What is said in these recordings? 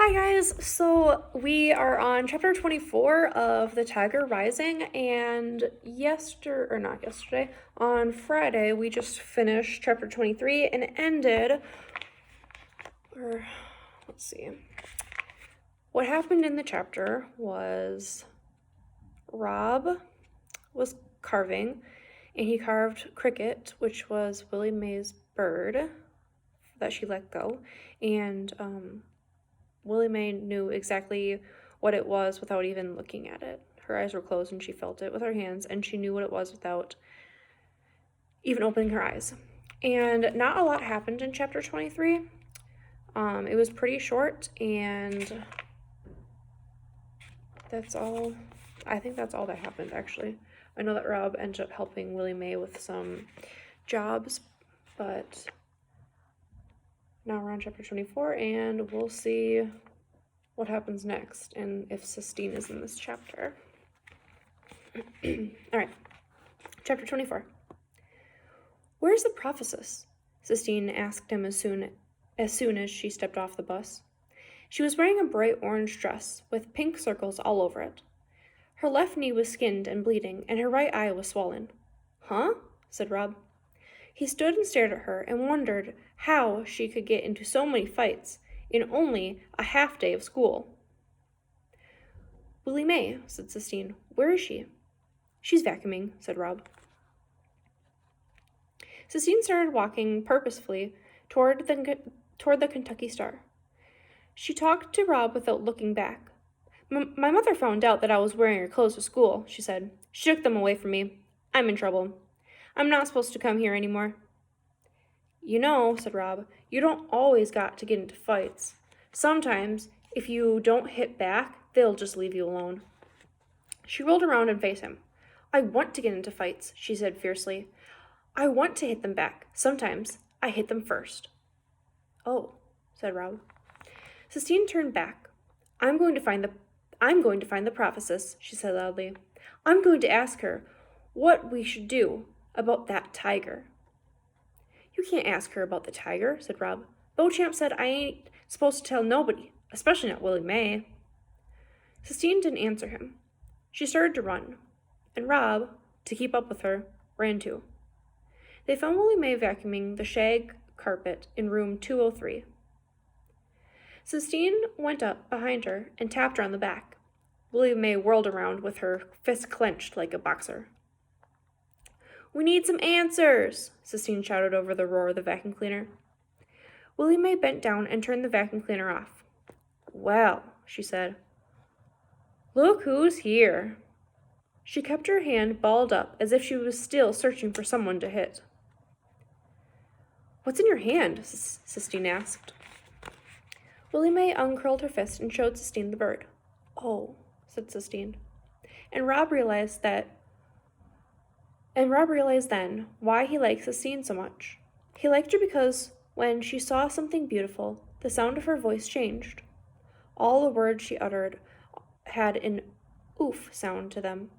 Hi guys, so we are on chapter 24 of The Tiger Rising, and not yesterday, on Friday, we just finished chapter 23 and ended, or let's see, what happened in the chapter was Rob was carving, and he carved Cricket, which was Willie Mae's bird that she let go, and Willie Mae knew exactly what it was without even looking at it. Her eyes were closed and she felt it with her hands, and she knew what it was without even opening her eyes. And not a lot happened in chapter 23. It was pretty short, and that's all. I think that's all that happened, actually. I know that Rob ended up helping Willie Mae with some jobs, but now we're on chapter 24, and we'll see what happens next and if Sistine is in this chapter. All right, chapter 24. Where's the prophetess? Sistine asked him as soon as she stepped off the bus. She was wearing a bright orange dress with pink circles all over it. Her left knee was skinned and bleeding, and her right eye was swollen. Huh? Said Rob. He stood and stared at her and wondered how she could get into so many fights in only a half day of school. Willie Mae, said Sistine. Where is she? She's vacuuming, said Rob. Sistine started walking purposefully toward the Kentucky Star. She talked to Rob without looking back. My mother found out that I was wearing her clothes to school, she said. She took them away from me. I'm in trouble. I'm not supposed to come here anymore. You know, said Rob, you don't always got to get into fights. Sometimes, if you don't hit back, they'll just leave you alone. She rolled around and faced him. I want to get into fights, she said fiercely. I want to hit them back. Sometimes I hit them first. Oh, said Rob. Sistine turned back. I'm going to find the prophetess, she said loudly. I'm going to ask her what we should do about that tiger. You can't ask her about the tiger, said Rob. Beauchamp said I ain't supposed to tell nobody, especially not Willie Mae. Sistine didn't answer him. She started to run, and Rob, to keep up with her, ran too. They found Willie Mae vacuuming the shag carpet in room 203. Sistine went up behind her and tapped her on the back. Willie Mae whirled around with her fist clenched like a boxer. We need some answers, Sistine shouted over the roar of the vacuum cleaner. Willie Mae bent down and turned the vacuum cleaner off. Well, she said. Look who's here. She kept her hand balled up as if she was still searching for someone to hit. What's in your hand? Sistine asked. Willie Mae uncurled her fist and showed Sistine the bird. Oh, said Sistine. And Rob realized then why he liked Sistine so much. He liked her because when she saw something beautiful, the sound of her voice changed. All the words she uttered had an oof sound to them,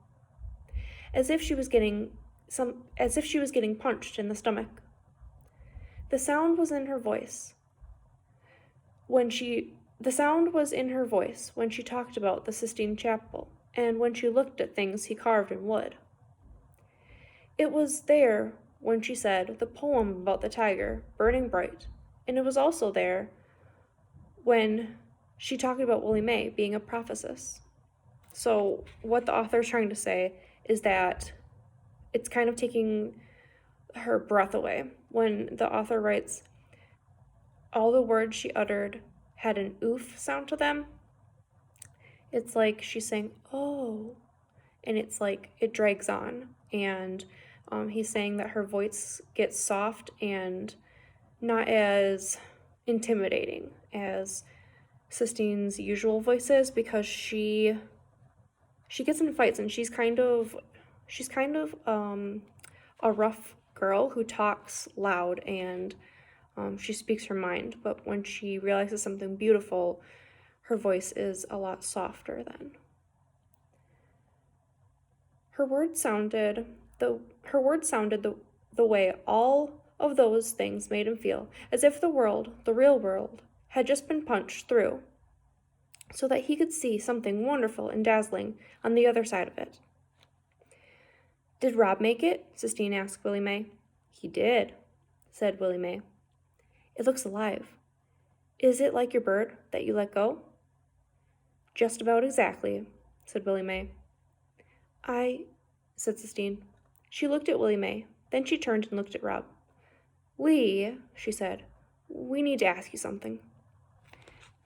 as if she was getting punched in the stomach. The sound was in her voice when she talked about the Sistine Chapel and when she looked at things he carved in wood. It was there when she said the poem about the tiger burning bright, and it was also there when she talked about Willie Mae being a prophetess. So what the author is trying to say is that it's kind of taking her breath away. When the author writes, all the words she uttered had an oof sound to them, it's like she's saying, oh, and it's like it drags on. And he's saying that her voice gets soft and not as intimidating as Sistine's usual voice is, because she gets in fights and she's kind of a rough girl who talks loud and she speaks her mind, but when she realizes something beautiful, her voice is a lot softer then. Her words sounded the way all of those things made him feel, as if the real world, had just been punched through. so that he could see something wonderful and dazzling on the other side of it. "Did Rob make it?" Sistine asked Willie Mae. "He did," said Willie Mae. "It looks alive. Is it like your bird that you let go?" "Just about exactly," said Willie Mae. Said Sistine. She looked at Willie Mae, then she turned and looked at Rob. She said, "we need to ask you something."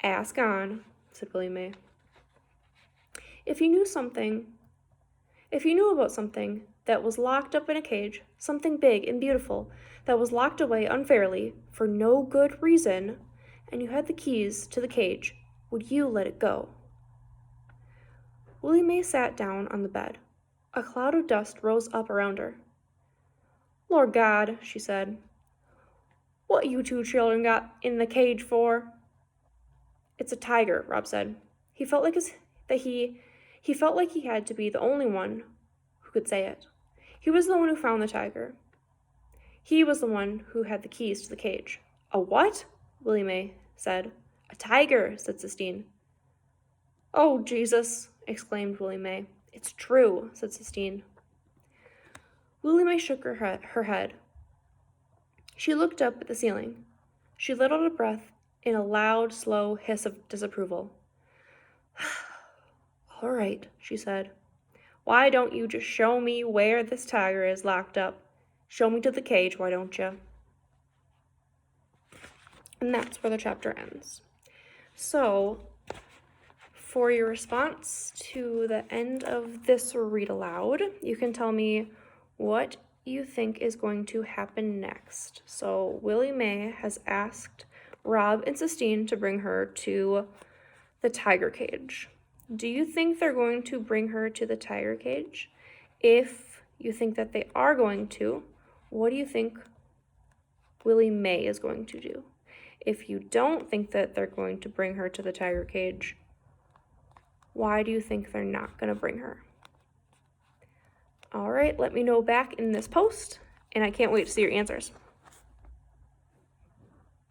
"Ask on," said Willie Mae. If you knew about something that was locked up in a cage, something big and beautiful that was locked away unfairly for no good reason, and you had the keys to the cage, would you let it go?" Willie Mae sat down on the bed. A cloud of dust rose up around her. "Lord God," she said, "what you two children got in the cage for?" "It's a tiger," Rob said. He felt like he had to be the only one who could say it. He was the one who found the tiger. He was the one who had the keys to the cage. "A what?" Willie Mae said. "A tiger," said Sistine. "Oh, Jesus!" exclaimed Willie Mae. "It's true," said Sistine. Willie Mae shook her head. She looked up at the ceiling. She let out a breath in a loud, slow hiss of disapproval. "All right," she said. "Why don't you just show me where this tiger is locked up? Show me to the cage, why don't you?" And that's where the chapter ends. So, for your response to the end of this read aloud, you can tell me what you think is going to happen next. So, Willie Mae has asked Rob and Sistine to bring her to the tiger cage. Do you think they're going to bring her to the tiger cage? If you think that they are going to, what do you think Willie Mae is going to do? If you don't think that they're going to bring her to the tiger cage, why do you think they're not going to bring her? All right, let me know back in this post, and I can't wait to see your answers.